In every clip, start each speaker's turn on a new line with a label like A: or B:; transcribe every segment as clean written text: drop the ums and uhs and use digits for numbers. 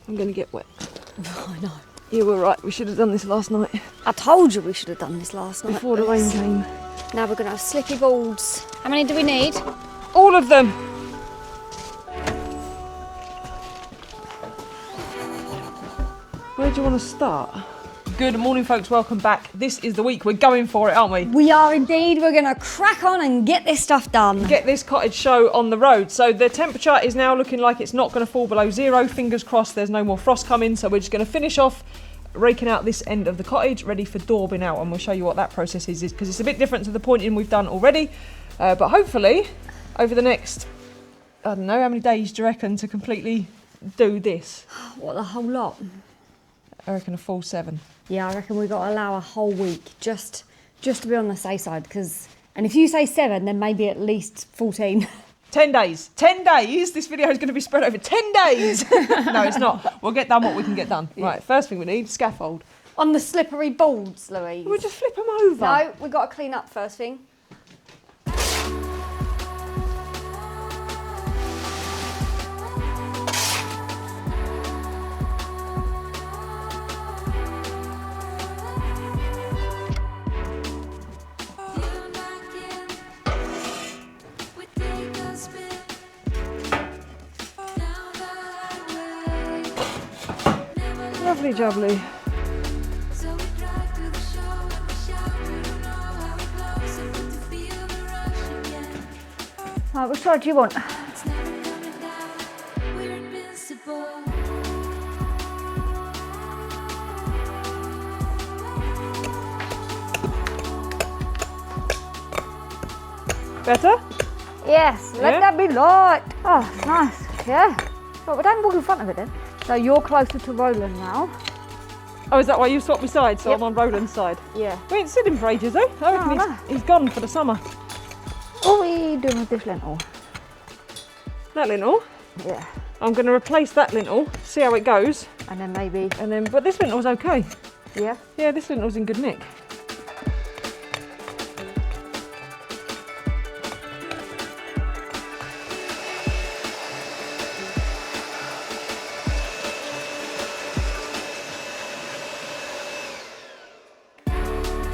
A: I'm going to get wet.
B: I know.
A: You were right, we should have done this last night.
B: I told you we should have done this last night.
A: Before the rain came.
B: Now we're going to have slippy boards. How many do we need?
A: All of them! Where do you want to start? Good morning, folks, welcome back. This is the week we're going for it, aren't we?
B: We are indeed. We're going to crack on and get this stuff done.
A: Get this cottage show on the road. So the temperature is now looking like it's not going to fall below 0. Fingers crossed there's no more frost coming. So we're just going to finish off raking out this end of the cottage, ready for daubing out. And we'll show you what that process is because it's a bit different to the pointing we've done already. But hopefully, over the next, I don't know, how many days do you reckon to completely do this?
B: What, the whole lot?
A: I reckon a full 7.
B: Yeah, I reckon we've got to allow a whole week just to be on the safe side. And if you say 7, then maybe at least 14.
A: 10 days. 10 days? This video is going to be spread over 10 days. No, it's not. We'll get done what we can get done. Yeah. Right, first thing we need, scaffold.
B: On the slippery boards, Louise.
A: We'll just flip them over.
B: No, we've got to clean up first thing.
A: Lovely jubbly.
B: Right, which side do you want?
A: Better?
B: Yes, let that be light. Oh, it's nice, yeah. But we don't walk in front of it then. So you're closer to Roland now.
A: Oh, is that why you swapped my side? So
B: Yep.
A: I'm on Roland's side.
B: Yeah.
A: We ain't seen him for ages though. I reckon
B: No.
A: he's gone for the summer.
B: What are we doing with this lentil?
A: That lintel.
B: Yeah.
A: I'm going to replace that lintel, see how it goes.
B: And then maybe,
A: But this lintel's okay.
B: yeah.
A: Yeah, this lintel's in good nick.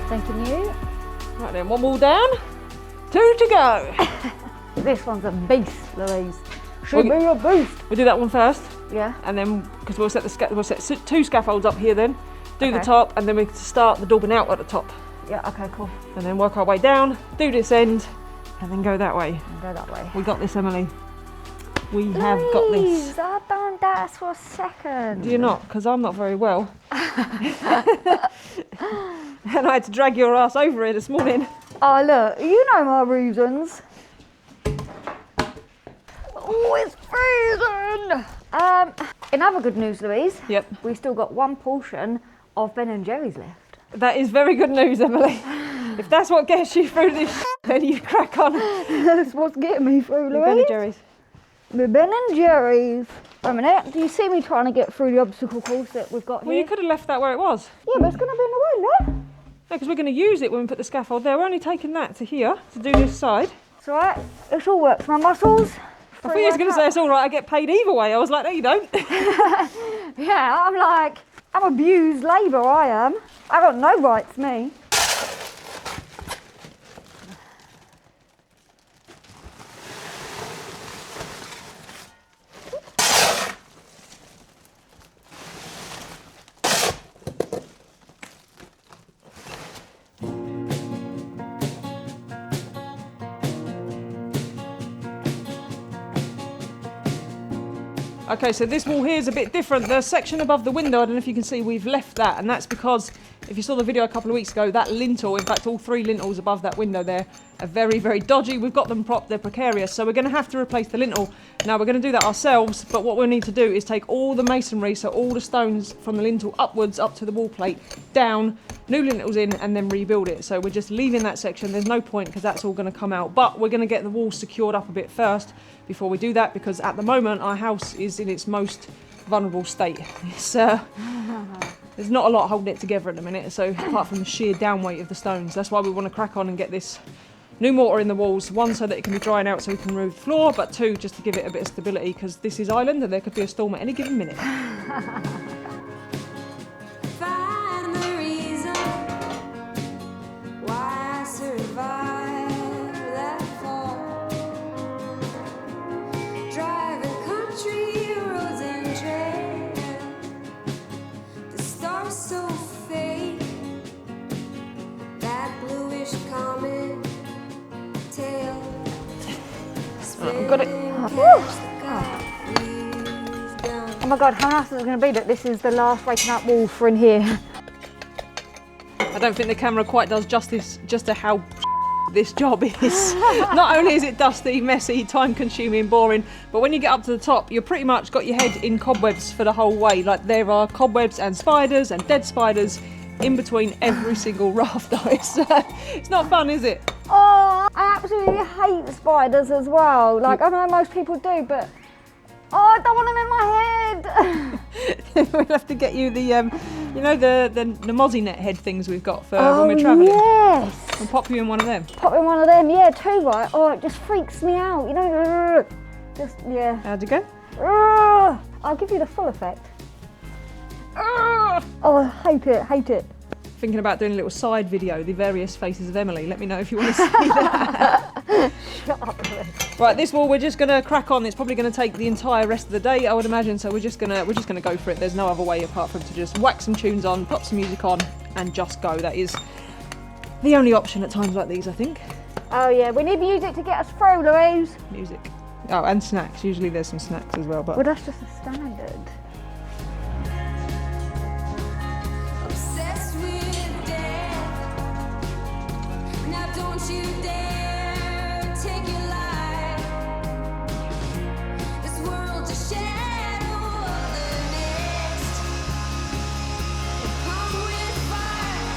B: Thanking you.
A: Right then, one more down. 2 to go.
B: This one's a beast, Louise. Should be a beast.
A: We'll do that one first.
B: Yeah.
A: And then, because we'll set 2 scaffolds up here then. Do the
B: Okay.
A: top and then we start the daubing out at the top.
B: Yeah, okay, cool.
A: And then work our way down, do this end, and then go that way.
B: And go that way.
A: We got this, Emily. We have got this.
B: Louise, I don't dare for a second.
A: Do you not? Because I'm not very well. And I had to drag your ass over here this morning.
B: Oh, look, you know my reasons. Oh, it's freezing. In other good news, Louise.
A: Yep.
B: We still got one portion of Ben & Jerry's left.
A: That is very good news, Emily. If that's what gets you through this, then you crack on.
B: That's what's getting me through,
A: Your
B: Louise.
A: Ben & Jerry's.
B: The Ben & Jerry's. Wait a minute, do you see me trying to get through the obstacle course that we've got
A: Well,
B: here?
A: you could have left that where it was.
B: Yeah, but it's going to be in the way, no?
A: No, because we're going to use it when we put the scaffold there. We're only taking that to here to do this side.
B: It's alright, it's all works. My muscles.
A: I thought you was going to say it's all right, I get paid either way. I was like, no, you don't.
B: Yeah, I'm like, I'm abused labour, I am. I got no rights, me.
A: Okay, so this wall here is a bit different. The section above the window, I don't know if you can see, we've left that, and that's because if you saw the video a couple of weeks ago, that lintel, in fact all 3 lintels above that window there, are very, very dodgy. We've got them propped, they're precarious, so we're going to have to replace the lintel. Now we're going to do that ourselves, but what we'll need to do is take all the masonry, so all the stones from the lintel upwards up to the wall plate, down, new lintels in, and then rebuild it. So we're just leaving that section. There's no point because that's all going to come out, but we're going to get the wall secured up a bit first before we do that, because at the moment our house is in its most vulnerable state. It's there's not a lot holding it together at the minute, so apart from the sheer down weight of the stones. That's why we want to crack on and get this new mortar in the walls, 1 so that it can be drying out so we can remove the floor, but 2 just to give it a bit of stability, because this is Ireland and there could be a storm at any given minute.
C: Find the reason why I survived that fall. Driving country roads and trails, the stars so fake, that bluish comet tail.
B: I've got it. Oh my god, how nice is it going to be that this is the last waking up wall for in here?
A: I don't think the camera quite does justice just to how this job is. Not only is it dusty, messy, time-consuming, boring, but when you get up to the top, you're pretty much got your head in cobwebs for the whole way. Like there are cobwebs and spiders and dead spiders in between every single rafter. It's not fun, is it?
B: Oh, I absolutely hate spiders as well. Like, I know most people do, but oh, I don't want them in my head.
A: We'll have to get you the, you know, the mozzie net head things we've got for when we're travelling.
B: Yes.
A: We'll pop you in one of them.
B: Pop in one of them, yeah, too, right? Oh, it just freaks me out, you know. Just, yeah.
A: How'd you go?
B: I'll give you the full effect. Oh, I hate it, hate it.
A: Thinking about doing a little side video, the various faces of Emily. Let me know if you want to see that.
B: Shut up, Chris.
A: Right, this wall we're just gonna crack on. It's probably gonna take the entire rest of the day, I would imagine. So we're just gonna go for it. There's no other way apart from to just whack some tunes on, pop some music on, and just go. That is the only option at times like these, I think.
B: Oh yeah, we need music to get us through, Louise.
A: Music. Oh, and snacks. Usually there's some snacks as well, but
B: Well, that's just a standard.
C: Obsessed with death. Now don't you dare take your life. This world's a shadow of the next. Come with fire,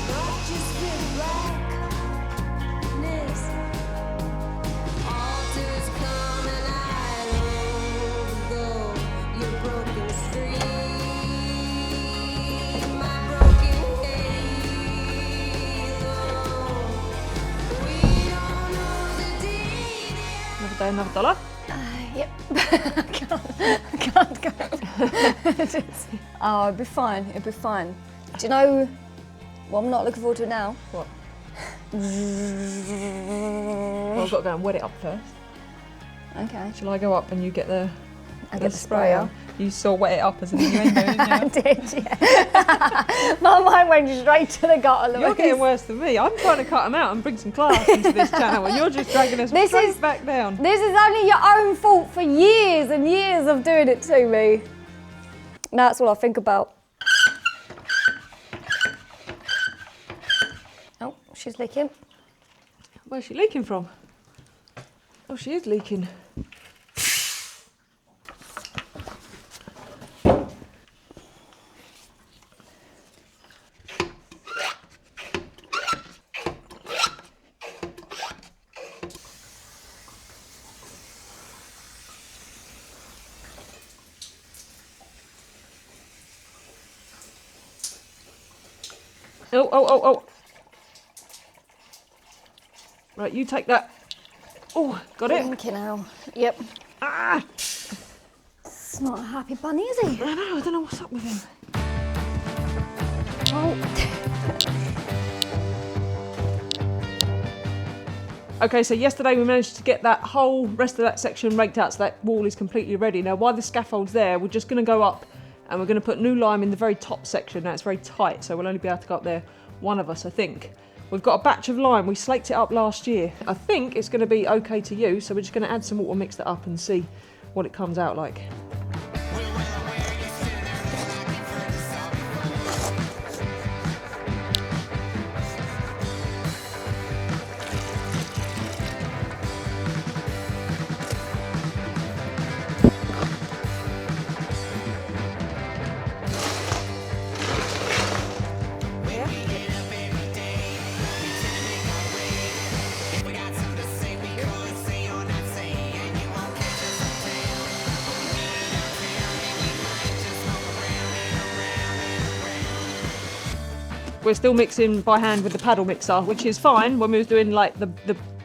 C: not just with blackness. Altars come and I go. Your broken stream, my broken halo. We don't know the details.
A: another day, another dollar.
D: Yep. I can't go. Oh, it'll be fine. It'll be fine. Do you know what I'm not looking forward to now?
A: What? Well, I've got to go and wet it up first.
D: Okay.
A: Shall I go up and you get the
D: I get the sprayer.
A: You saw wet it up as an innuendo, didn't you?
D: I did, yeah. My mind went straight to the gutter, Louise.
A: You're getting worse than me. I'm trying to cut them out and bring some class into this channel, and you're just dragging us straight back down.
D: This is only your own fault for years and years of doing it to me. That's all I think about. Oh, she's leaking.
A: Where's she leaking from? Oh, she is leaking. Oh. Right, you take that. Oh, got it.
D: Thinking now. Yep.
A: Ah!
D: It's not a happy bunny, is he?
A: I know, I don't know what's up with him.
D: Oh.
A: Okay, so yesterday we managed to get that whole rest of that section raked out, so that wall is completely ready. Now, while the scaffold's there, we're just going to go up and we're going to put new lime in the very top section. Now, it's very tight, so we'll only be able to go up there, one of us, I think. We've got a batch of lime. We slaked it up last year. I think it's going to be okay to use, so we're just going to add some water, mix that up and see what it comes out like. We're still mixing by hand with the paddle mixer, which is fine when we was doing like the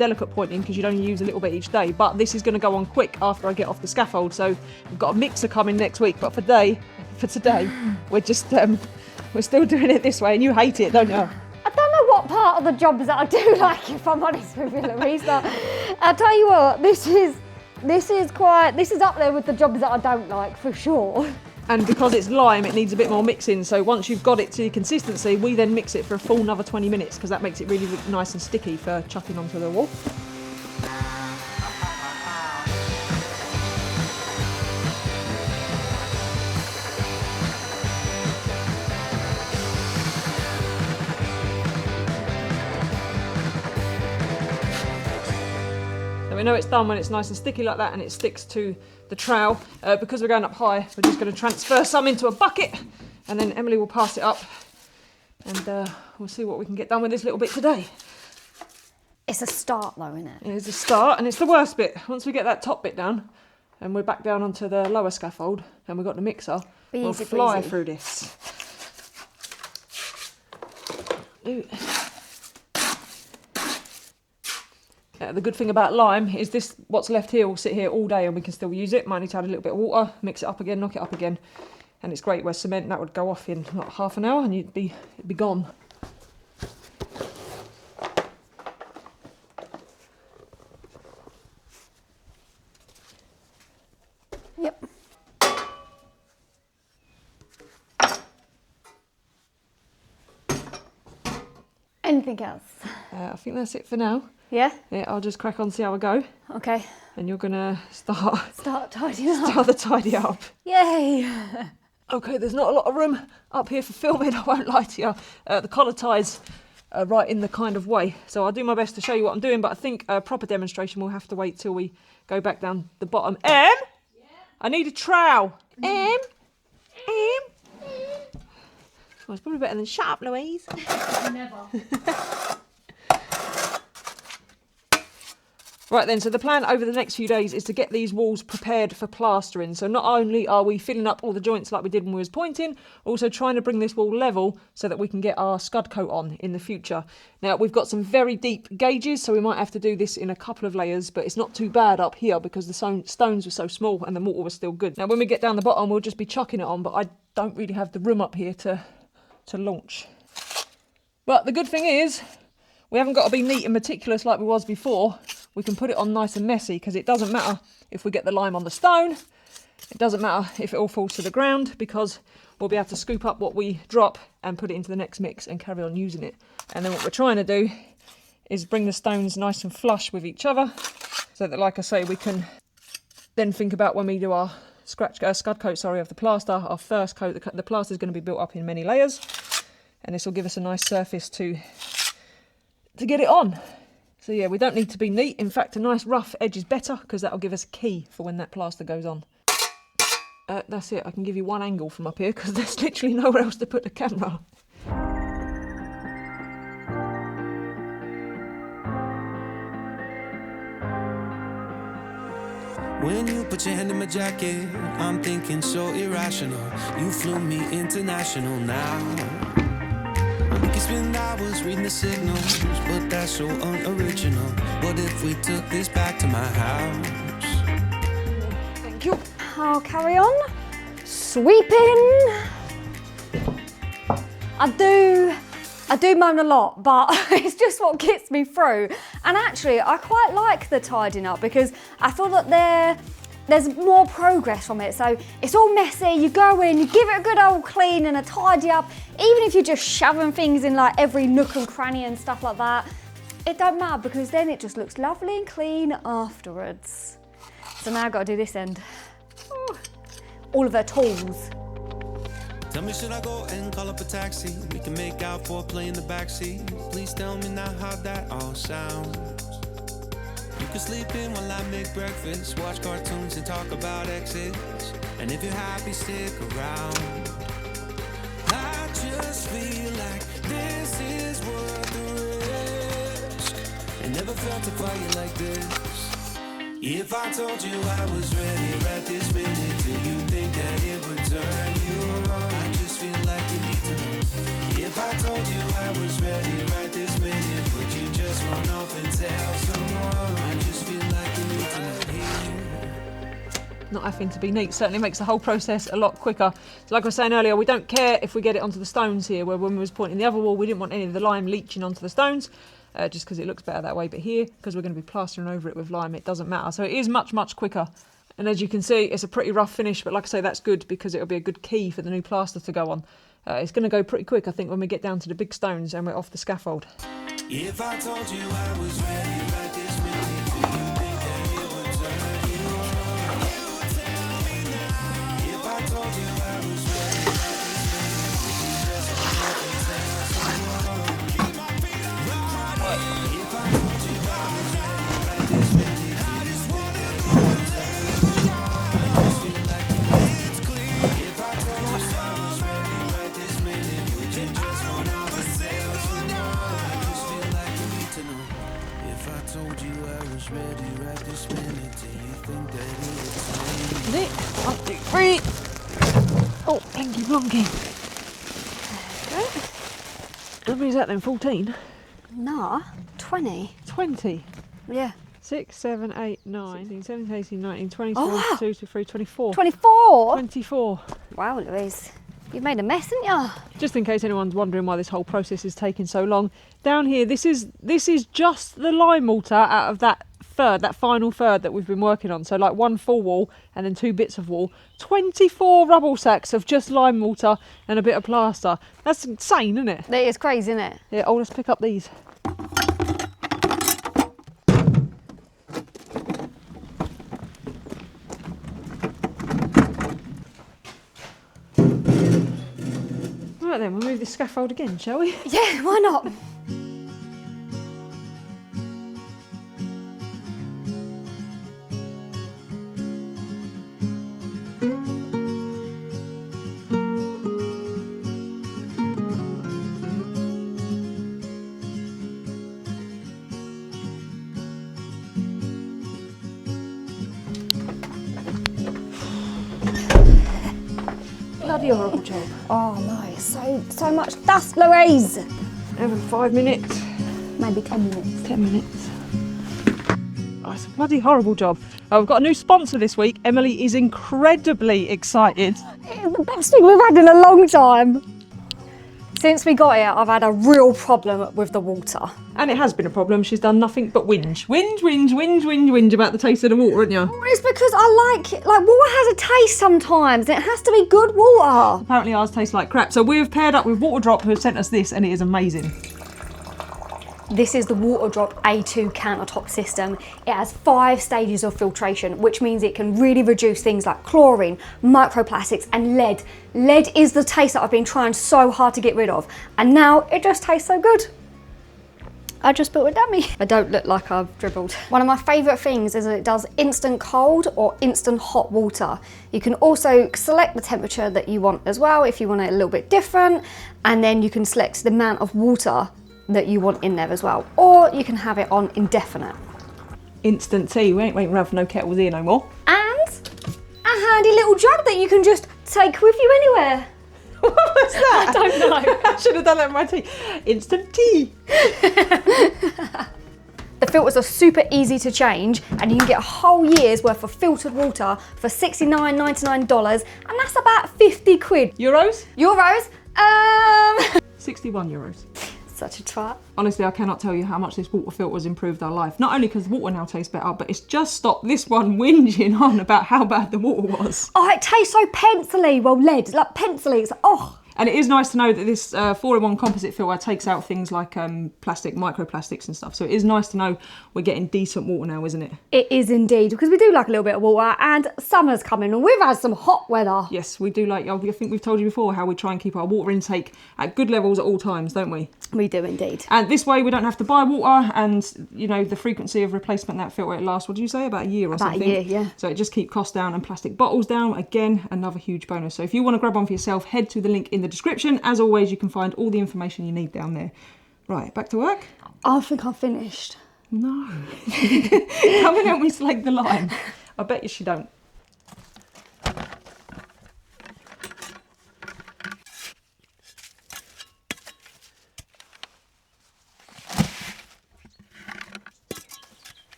A: delicate pointing because you'd only use a little bit each day. But this is going to go on quick after I get off the scaffold. So we've got a mixer coming next week. But for today, we're just we're still doing it this way, and you hate it, don't you?
B: I don't know what part of the jobs that I do like, if I'm honest with you, Louisa. I'll tell you what, this is up there with the jobs that I don't like, for sure.
A: And because it's lime, it needs a bit more mixing. So once you've got it to consistency, we then mix it for a full another 20 minutes because that makes it really nice and sticky for chucking onto the wall. We know it's done when it's nice and sticky like that and it sticks to the trowel. Because we're going up high, we're just going to transfer some into a bucket and then Emily will pass it up and we'll see what we can get done with this little bit today.
D: It's a start though, isn't it?
A: It is a start and it's the worst bit. Once we get that top bit down and we're back down onto the lower scaffold and we've got the mixer, we'll fly through this. Ooh. The good thing about lime is this, what's left here will sit here all day and we can still use it. Might need to add a little bit of water, mix it up again, knock it up again. And it's great, where cement, that would go off in like half an hour and it'd be gone.
D: Yep. Anything else?
A: I think that's it for now.
D: Yeah?
A: Yeah, I'll just crack on, see how I go.
D: Okay.
A: And you're gonna start
D: Tidying up.
A: start the tidy up.
D: Yay!
A: Okay, there's not a lot of room up here for filming, I won't lie to you. The collar ties are right in the kind of way. So I'll do my best to show you what I'm doing, but I think a proper demonstration will have to wait till we go back down the bottom. Yeah. I need a trowel. Oh, it's probably better than shut up, Louise.
B: Never.
A: Right then, so the plan over the next few days is to get these walls prepared for plastering. So not only are we filling up all the joints like we did when we was pointing, also trying to bring this wall level so that we can get our scud coat on in the future. Now, we've got some very deep gauges, so we might have to do this in a couple of layers, but it's not too bad up here because the stones were so small and the mortar was still good. Now, when we get down the bottom, we'll just be chucking it on, but I don't really have the room up here to launch. But the good thing is, we haven't got to be neat and meticulous like we was before. We can put it on nice and messy because it doesn't matter if we get the lime on the stone. It doesn't matter if it all falls to the ground because we'll be able to scoop up what we drop and put it into the next mix and carry on using it. And then what we're trying to do is bring the stones nice and flush with each other so that, like I say, we can then think about when we do our scud coat of the plaster, our first coat. The plaster is going to be built up in many layers and this will give us a nice surface to get it on. So yeah, we don't need to be neat. In fact, a nice rough edge is better because that'll give us a key for when that plaster goes on. That's it. I can give you one angle from up here because there's literally nowhere else to put the camera.
E: When you put your hand in my jacket, I'm thinking so irrational. You flew me international now. We can spend hours reading the signals, but that's so unoriginal. What if we took this back to my house?
D: Thank you. I'll carry on. Sweeping. I do moan a lot, but it's just what gets me through. And actually, I quite like the tidying up because I feel that there's more progress from it. So it's all messy, you go in, you give it a good old clean and a tidy up. Even if you're just shoving things in like every nook and cranny and stuff like that, it don't matter because then it just looks lovely and clean afterwards. So now I've got to do this end. Ooh. All of her tools.
E: Tell me, should I go and call up a taxi? We can make out for a play in the backseat. Please tell me now how that all sounds. You can sleep in while I make breakfast, watch cartoons and talk about exits. And if you're happy, stick around. I just feel like this is worth the risk. I never felt a fire like this. If I told you I was ready right this minute, do you think that it would turn you on? I just feel like you need to know. If I told you I was ready right this minute, would you just run off and tell someone?
A: not having to be neat. Certainly makes the whole process a lot quicker. So like I was saying earlier, we don't care if we get it onto the stones here, where when we was pointing the other wall, we didn't want any of the lime leaching onto the stones, just because it looks better that way. But here, because we're going to be plastering over it with lime, it doesn't matter. So it is much, much quicker. And as you can see, it's a pretty rough finish, but like I say, that's good because it'll be a good key for the new plaster to go on. It's going to go pretty quick, I think, when we get down to the big stones and we're off the scaffold.
E: If I told you I was ready right this minute, do you think that it would turn you on? You tell me now. If I told you I was ready right this minute, would you just come up and say keep my feet on the ground? If I told you I was ready right this minute, I just wanna let you know. I just feel like it's clear. If I told you I was ready right this minute, would you just wanna say no? I just feel like you need to know. If I told you I was ready right this minute, do you think that it would turn
A: Is it? 1, 2, 3. Oh, blinky blonky. How many is that then? 14?
D: Nah, 20.
A: 20?
D: Yeah.
A: 6, 7, 8, 9, 16, 17, 18, 19, 20,
D: Oh, wow.
A: 22, 23, 24.
D: 24?
A: 24.
D: Wow, Louise. You've made a mess, haven't you?
A: Just in case anyone's wondering why this whole process is taking so long, down here, this is just the lime mortar out of that final third that we've been working on. So like 1 full wall and then 2 bits of wall. 24 rubble sacks of just lime mortar and a bit of plaster. That's insane, isn't it?
D: It is crazy, isn't it?
A: Yeah, oh, let's pick up these. Right then, we'll move this scaffold again, shall we?
D: Yeah, why not?
A: Bloody horrible job.
D: Oh no, so much dust, Louise.
A: Every 5 minutes.
D: Maybe 10 minutes.
A: 10 minutes. Oh, it's a bloody horrible job. We've got a new sponsor this week. Emily is incredibly excited.
D: It's the best thing we've had in a long time. Since we got here, I've had a real problem with the water.
A: And it has been a problem. She's done nothing but whinge. Whinge about the taste of the water, haven't you?
D: It's because I like water has a taste sometimes. It has to be good water.
A: Apparently ours tastes like crap. So we've paired up with Waterdrop, who have sent us this, and it is amazing.
D: This is the Waterdrop A2 countertop system. It has 5 stages of filtration, which means it can really reduce things like chlorine, microplastics and lead. Lead is the taste that I've been trying so hard to get rid of, and now it just tastes so good. I just built a dummy. I don't look like I've dribbled. One of my favourite things is that it does instant cold or instant hot water. You can also select the temperature that you want as well if you want it a little bit different, and then you can select the amount of water that you want in there as well, or you can have it on indefinite.
A: Instant tea. We ain't waiting around for no kettles here no more.
D: And a handy little jug that you can just take with you anywhere.
A: What was that?
D: I don't know.
A: I should have done that with my tea. Instant tea.
D: The filters are super easy to change, and you can get a whole year's worth of filtered water for $69.99, and that's about 50 quid.
A: Euros?
D: Euros?
A: 61 euros.
D: Such a twat.
A: Honestly, I cannot tell you how much this water filter has improved our life. Not only because the water now tastes better, but it's just stopped this one whinging on about how bad the water was.
D: Oh, it tastes so pencily. Well, lead, like pencily. It's like, oh.
A: And it is nice to know that this 4-in-1 composite filter takes out things like plastic, microplastics and stuff. So it is nice to know we're getting decent water now, isn't it?
D: It is indeed, because we do like a little bit of water, and summer's coming and we've had some hot weather.
A: Yes, we do like, I think we've told you before how we try and keep our water intake at good levels at all times, don't we?
D: We do indeed.
A: And this way we don't have to buy water, and you know, the frequency of replacement that filter, it lasts, what do you say, about a year or something?
D: About a year, yeah.
A: So it just keeps costs down and plastic bottles down. Again, another huge bonus. So if you want to grab one for yourself, head to the link in the description. As always, you can find all the information you need down there. Right, back to work?
D: I think I've finished.
A: No. Come and help me slake the lime. I bet you she don't.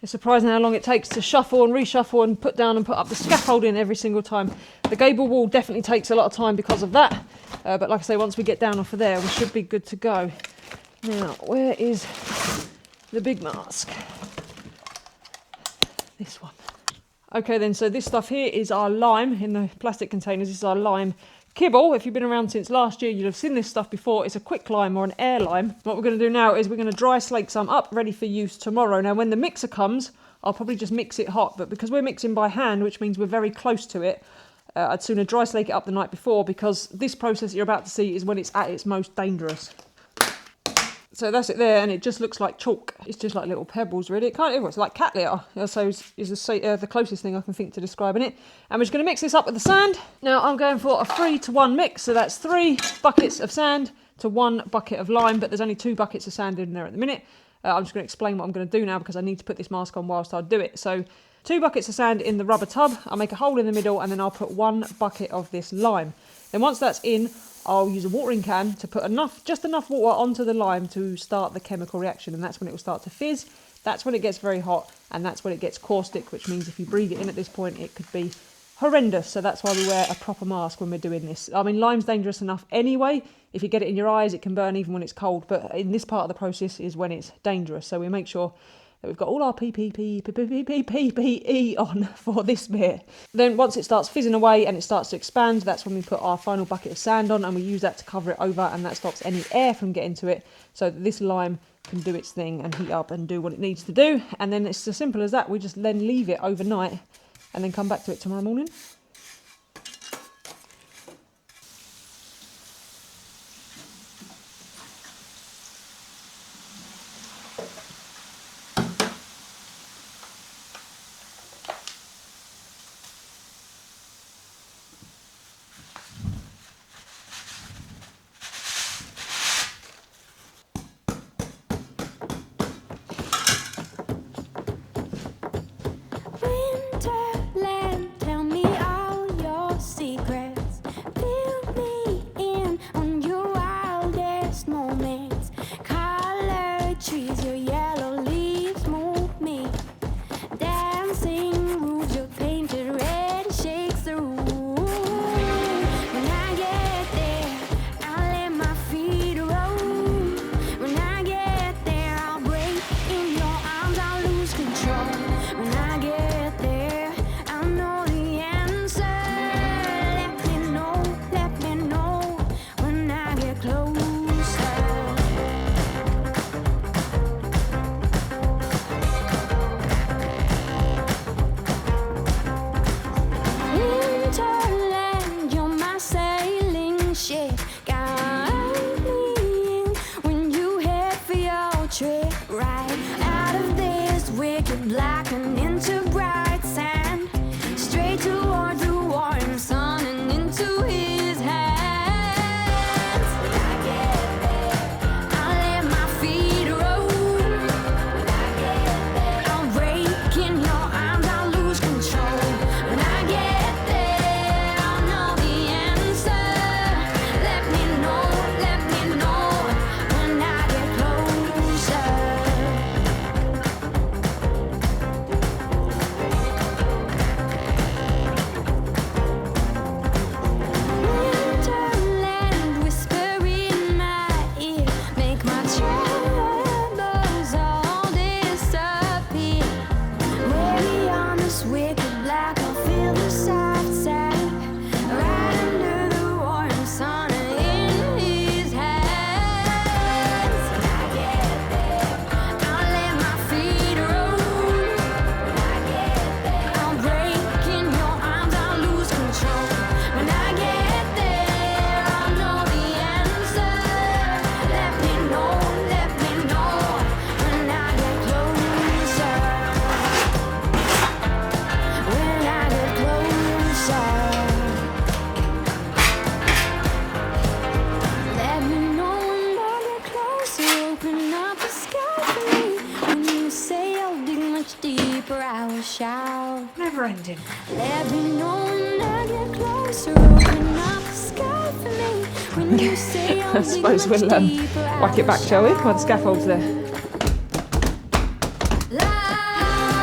A: It's surprising how long it takes to shuffle and reshuffle and put down and put up the scaffolding every single time. The gable wall definitely takes a lot of time because of that. But like I say, once we get down off of there, we should be good to go. Now, where is the big mask? This one. Okay then, so this stuff here is our lime in the plastic containers. This is our lime kibble. If you've been around since last year, you'll have seen this stuff before. It's a quick lime or an air lime. What we're going to do now is we're going to dry slake some up, ready for use tomorrow. Now, when the mixer comes, I'll probably just mix it hot, but because we're mixing by hand, which means we're very close to it, I'd sooner dry slake it up the night before, because this process you're about to see is when it's at its most dangerous. So that's it there, and it just looks like chalk. It's just like little pebbles, really. It kind of, it's like cat litter, so is the closest thing I can think to describing it. And we're just going to mix this up with the sand. Now I'm going for a 3-to-1 mix, so that's 3 buckets of sand to 1 bucket of lime, but there's only 2 buckets of sand in there at the minute. I'm just going to explain what I'm going to do now, because I need to put this mask on whilst I do it. So 2 buckets of sand in the rubber tub. I'll make a hole in the middle, and then I'll put 1 bucket of this lime. Then once that's in, I'll use a watering can to put just enough water onto the lime to start the chemical reaction, and that's when it will start to fizz. That's when it gets very hot, and that's when it gets caustic, which means if you breathe it in at this point, it could be horrendous. So that's why we wear a proper mask when we're doing this. I mean, lime's dangerous enough anyway. If you get it in your eyes, it can burn even when it's cold, but in this part of the process is when it's dangerous. So we make sure that we've got all our PPE on for this bit. Then once it starts fizzing away and it starts to expand, that's when we put our final bucket of sand on, and we use that to cover it over, and that stops any air from getting to it, so that this lime can do its thing and heat up and do what it needs to do. And then it's as simple as that. We just then leave it overnight and then come back to it tomorrow morning.
C: Winterland, tell me all your secrets. Fill me in on your wildest moments. Colored trees, your yellow leaves move me. Dancing roofs, your painted red shakes the room. When I get there, I'll let my feet roll. When I get there, I'll break in your arms, I'll lose control. When I get there, I'll know the answer. Let me know when I get closer. Winterland, you're my sailing ship. Guide me in when you head for your trip. Right out of this wicked black and into bright sand. Straight toward the warm sun and into his hands. When I get there, I'll let my feet roll. When I get there, I'll break in your arms, I'll lose control. When I get there, I'll know the answer. Let me know when I get closer. Winterland, whisper in my ear, make my troubles all disappear. Way beyond this wicked black, I'll feel the soft sand. Right under the warm sun and in his hands. When I get there, I'll let my feet roll. When I get there, I'll break in your arms, I'll lose control. When I get there, I'll know the answer. Let me know when I get closer. When I get closer. Let me know when I get closer. Open up the sky for me. When you say I'll dig much deeper, I will shout.
A: Never ending.
C: Let me know when I get closer. Open up the sky for me. When you say I'll
A: I suppose we'll whack it back, shall we? While the scaffold's there.
C: Light.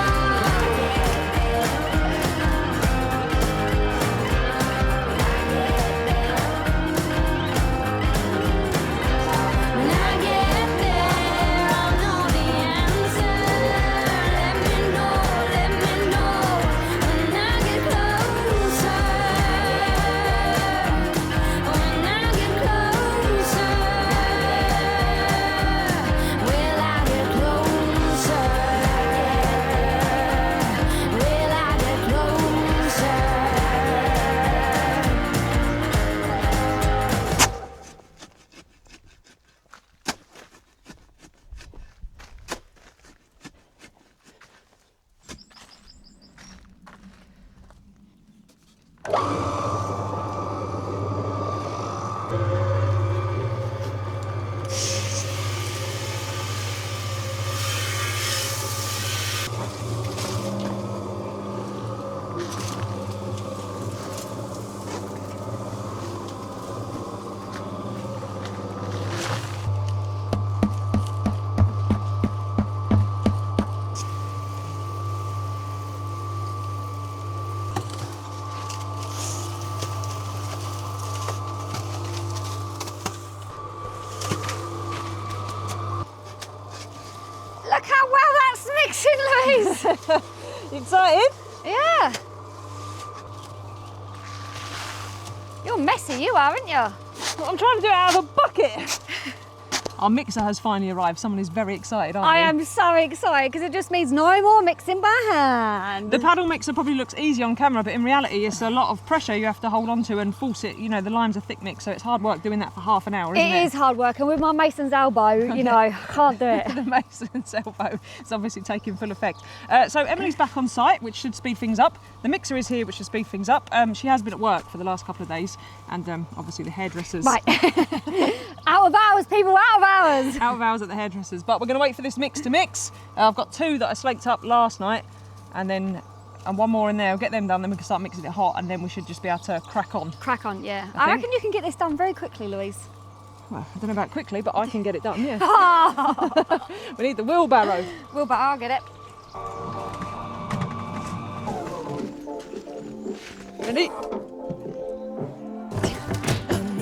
D: mixing, Louise.
A: You excited?
D: Yeah. You're messy, you are, aren't you?
A: Well, I'm trying to do it out of a bucket. Our mixer has finally arrived. Someone is very excited, aren't
D: I
A: you?
D: am so excited because it just means no more mixing by hand.
A: The paddle mixer probably looks easy on camera, but in reality it's a lot of pressure you have to hold on to and force it. You know, the lime's a thick mix, so it's hard work doing that for half an hour, isn't it?
D: It is hard work, and with my mason's elbow, you know, I can't do it.
A: The mason's elbow is obviously taking full effect. So Emily's back on site, which should speed things up. The mixer is here, which should speed things up. She has been at work for the last couple of days, and obviously the hairdressers.
D: Right. Out of hours, people, out of hours.
A: Out of hours at the hairdressers, but we're going to wait for this mix to mix. I've got 2 that I slaked up last night, and 1 more in there. I'll get them done, then we can start mixing it hot, and then we should just be able to crack on.
D: Crack on, yeah.
A: I
D: I
A: think.
D: reckon you can get this done very quickly, Louise.
A: Well, I don't know about quickly, but I can get it done, yeah. We need the wheelbarrow.
D: Wilbur, I'll get it.
A: Ready?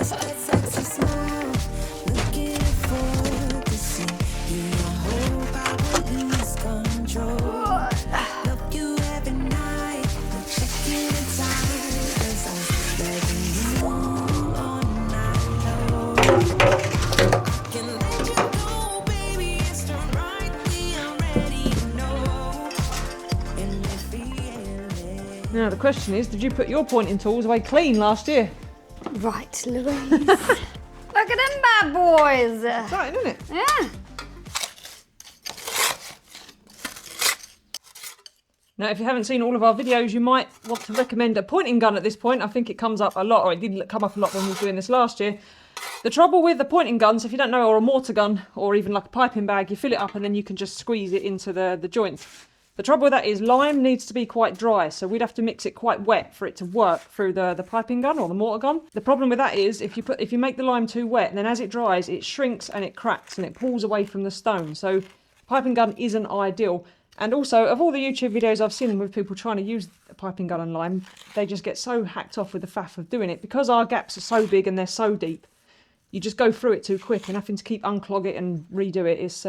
C: Sexy smile, looking for to see you. I hope I will lose control. Love you every night, but checking the time, 'cause I'm begging you all night long. Can let you go, baby, it's the right thing. I'm ready to know. And you feel it.
A: Now the question is, did you put your pointing tools away clean last year?
D: Right, Louise. Look at them bad boys.
A: Exciting, isn't it?
D: Yeah.
A: Now, if you haven't seen all of our videos, you might want to recommend a pointing gun at this point. I think it comes up a lot, or it did come up a lot when we were doing this last year. The trouble with the pointing guns, if you don't know, or a mortar gun, or even like a piping bag, you fill it up and then you can just squeeze it into the joint. The trouble with that is lime needs to be quite dry, so we'd have to mix it quite wet for it to work through the piping gun or the mortar gun. The problem with that is if you make the lime too wet, then as it dries, it shrinks and it cracks and it pulls away from the stone. So piping gun isn't ideal. And also, of all the YouTube videos I've seen with people trying to use a piping gun and lime, they just get so hacked off with the faff of doing it. Because our gaps are so big and they're so deep, you just go through it too quick, and having to keep unclog it and redo it is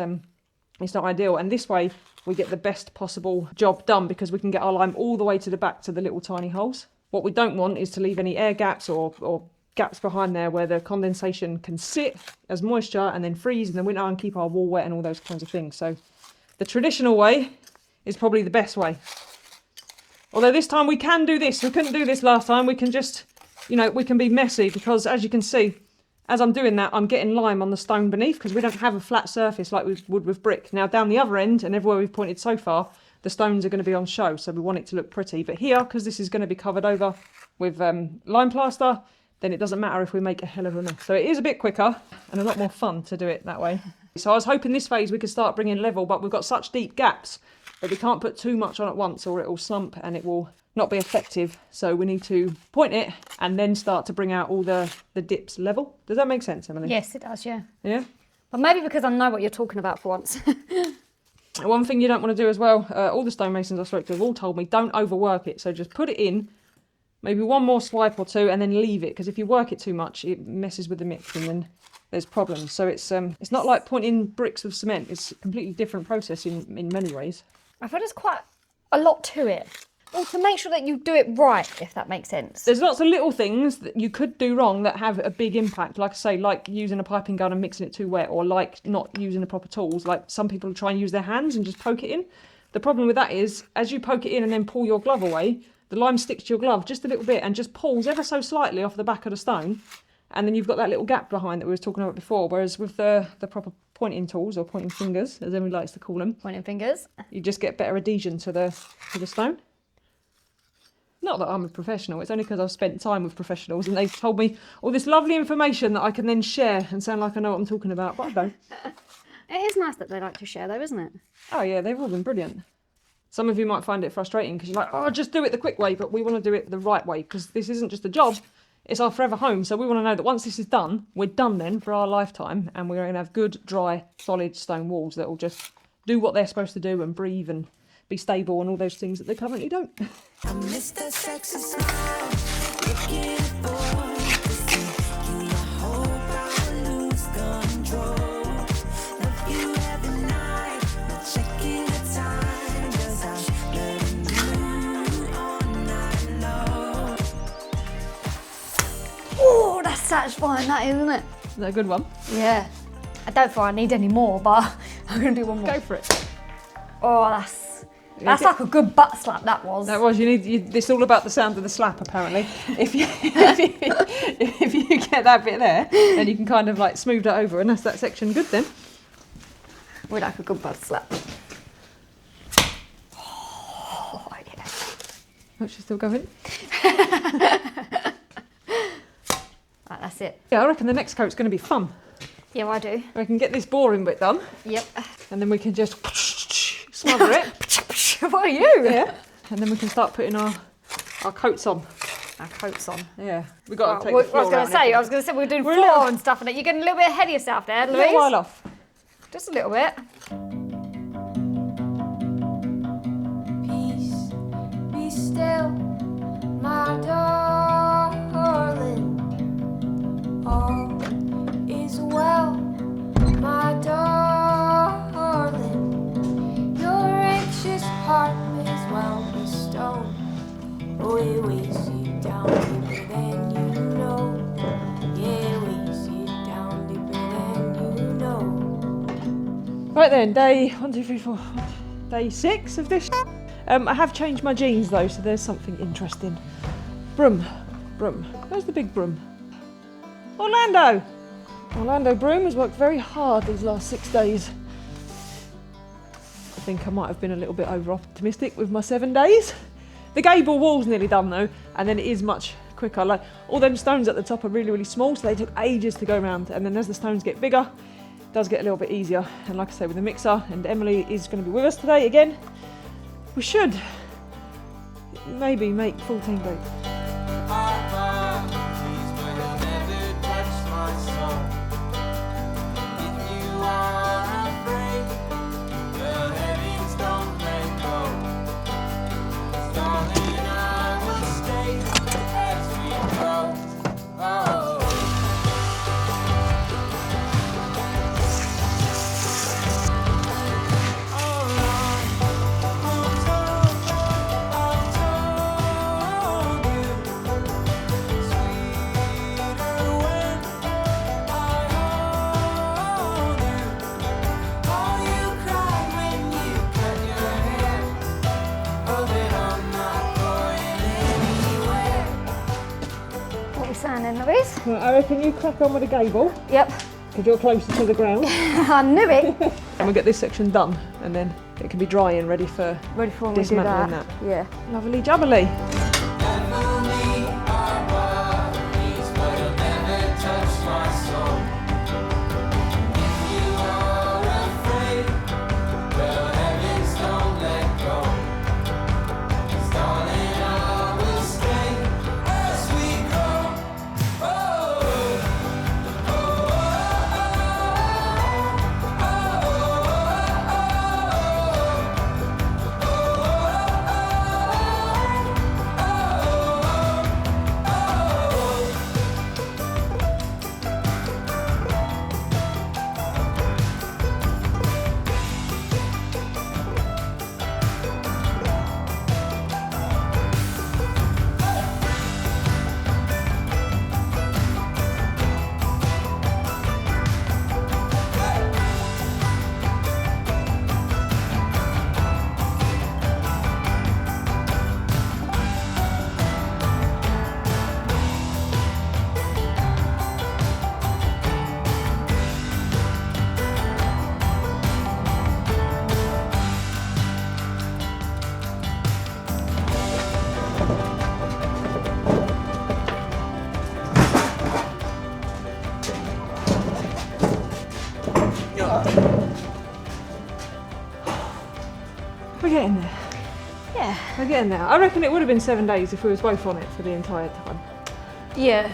A: it's not ideal. And this way we get the best possible job done because we can get our lime all the way to the back to the little tiny holes. What we don't want is to leave any air gaps or gaps behind there where the condensation can sit as moisture and then freeze in the winter and keep our wall wet and all those kinds of things. So the traditional way is probably the best way. Although this time we can do this. We couldn't do this last time. We can just, we can be messy because as you can see, as I'm doing that, I'm getting lime on the stone beneath because we don't have a flat surface like we would with brick. Now down the other end and everywhere we've pointed so far, the stones are going to be on show. So we want it to look pretty. But here, because this is going to be covered over with lime plaster, then it doesn't matter if we make a hell of a mess. So it is a bit quicker and a lot more fun to do it that way. So I was hoping this phase we could start bringing level, but we've got such deep gaps that we can't put too much on at once or it will slump and it will not be effective. So we need to point it and then start to bring out all the dips level. Does that make sense, Emily?
D: Yes, it does, yeah.
A: Yeah?
D: But maybe because I know what you're talking about for once.
A: One thing you don't want to do as well, all the stonemasons I've spoken to have all told me, don't overwork it. So just put it in, maybe one more swipe or two and then leave it. Because if you work it too much, it messes with the mix and then there's problems. So it's not like pointing bricks with cement. It's a completely different process in many ways.
D: I feel there's quite a lot to it. Well, to make sure that you do it right, if that makes sense.
A: There's lots of little things that you could do wrong that have a big impact. Like I say, like using a piping gun and mixing it too wet, or like not using the proper tools. Like some people try and use their hands and just poke it in. The problem with that is, as you poke it in and then pull your glove away, the lime sticks to your glove just a little bit and just pulls ever so slightly off the back of the stone. And then you've got that little gap behind that we were talking about before. Whereas with the proper pointing tools, or pointing fingers, as Emily likes to call them,
D: Pointing fingers.
A: you just get better adhesion to the stone. Not that I'm a professional, it's only because I've spent time with professionals and they've told me all this lovely information that I can then share and sound like I know what I'm talking about, but I don't.
D: It is nice that they like to share though, isn't it?
A: Oh yeah, they've all been brilliant. Some of you might find it frustrating because you're like, oh, just do it the quick way, but we want to do it the right way because this isn't just a job, it's our forever home. So we want to know that once this is done, we're done then for our lifetime and we're going to have good, dry, solid stone walls that will just do what they're supposed to do and breathe and be stable and all those things that they currently don't.
C: I miss that sexy smile, looking for to see you. I hope I will lose control. Love you every night, but checking the time.
D: satisfying that is, isn't it?
A: Is that a good one?
D: Yeah. I don't feel I need any more, but I'm going to do one more.
A: Go for it.
D: Oh, that's like a good butt slap, that was.
A: That was, it's all about the sound of the slap, apparently. If you get that bit there, then you can kind of like smooth it over, and that's that section good then.
D: We like a good butt slap. Oh, yeah.
A: Oh, she's still going.
D: Right, that's it.
A: Yeah, I reckon the next coat's going to be fun.
D: Yeah, I do.
A: We can get this boring bit done.
D: Yep.
A: And then we can just smother it.
D: What are you?
A: Yeah. And then we can start putting our coats on.
D: Our coats on.
A: Yeah. We've got to take
D: Well,
A: the floor
D: I was going to say, we're doing floor and stuff, and you're getting a little bit ahead of yourself there,
A: A
D: Louise.
A: little while off.
D: Just a little bit.
C: Peace, be still, my darling. All is well, my darling. Your anxious heart is well bestowed. Oh, it weighs you down deeper than you know. Yeah, it weighs you down deeper than you know.
A: Right then, day 1, 2, 3, 4, day 6 of this. I have changed my jeans though, so there's something interesting. Broom. Where's the big broom? Orlando Broom has worked very hard these last 6 days. I think I might have been a little bit over optimistic with my 7 days. The gable wall's nearly done though, and then it is much quicker. Like all them stones at the top are really, really small, so they took ages to go around. And then as the stones get bigger, it does get a little bit easier. And like I say, with the mixer, and Emily is going to be with us today again, we should maybe make 14 days.
D: Louise?
A: Right, I reckon you crack on with the gable,
D: Yep.
A: because you're closer to the ground.
D: I knew it.
A: And we'll get this section done, and then it can be dry and ready for
D: Ready for when we do
A: dismantling
D: that.
A: that.
D: Yeah.
A: Lovely jubbly. We're getting there.
D: Yeah.
A: We're getting there. I reckon it would have been 7 days if we was both on it for the entire time.
D: Yeah.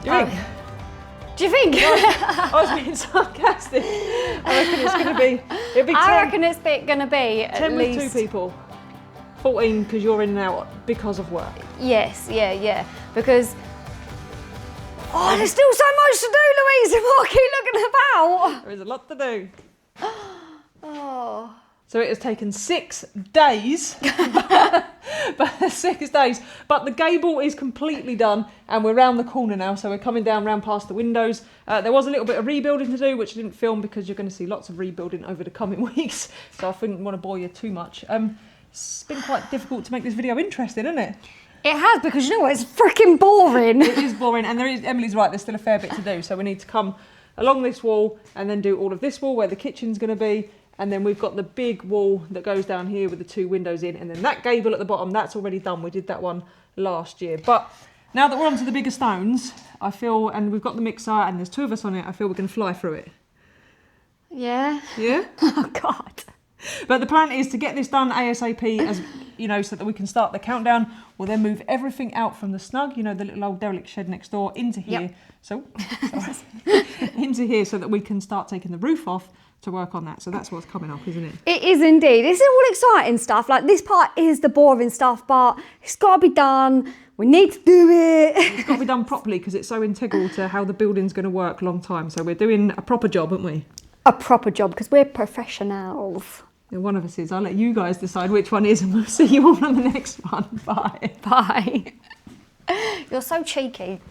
A: Do you think?
D: Do you think?
A: I was being sarcastic. I reckon it's going to be. It'll be 10,
D: I reckon it's going to be at
A: 10
D: least
A: with 2 people. 14 because you're in and out because of work.
D: Yes, yeah. Because there's still so much to do, Louise, if I keep looking about.
A: There is a lot to do.
D: Oh.
A: So it has taken 6 days, but 6 days. But the gable is completely done, and we're round the corner now. So we're coming down round past the windows. There was a little bit of rebuilding to do, which I didn't film because you're going to see lots of rebuilding over the coming weeks. So I didn't want to bore you too much. It's been quite difficult to make this video interesting, isn't it?
B: It has, because you know what, it's freaking boring.
A: It is boring, and Emily's right, there's still a fair bit to do. So we need to come along this wall and then do all of this wall where the kitchen's going to be. And then we've got the big wall that goes down here with the 2 windows in. And then that gable at the bottom, that's already done. We did that one last year. But now that we're onto the bigger stones, I feel, and we've got the mixer and there's 2 of us on it, I feel we can fly through it.
B: Yeah.
A: Yeah?
B: Oh, God.
A: But the plan is to get this done ASAP, as you know, so that we can start the countdown. We'll then move everything out from the snug, you know, the little old derelict shed next door, into here.
B: Yep.
A: So, into here so that we can start taking the roof off to work on that. So that's what's coming up, isn't it?
B: It is indeed. It's all exciting stuff. Like, this part is the boring stuff, but it's got to be done. We need to do it.
A: It's got to be done properly because it's so integral to how the building's going to work long time. So we're doing a proper job, aren't we?
B: A proper job, because we're professionals.
A: Yeah, one of us is. I'll let you guys decide which one is, and we'll see you all on the next one. Bye.
B: Bye. You're so cheeky.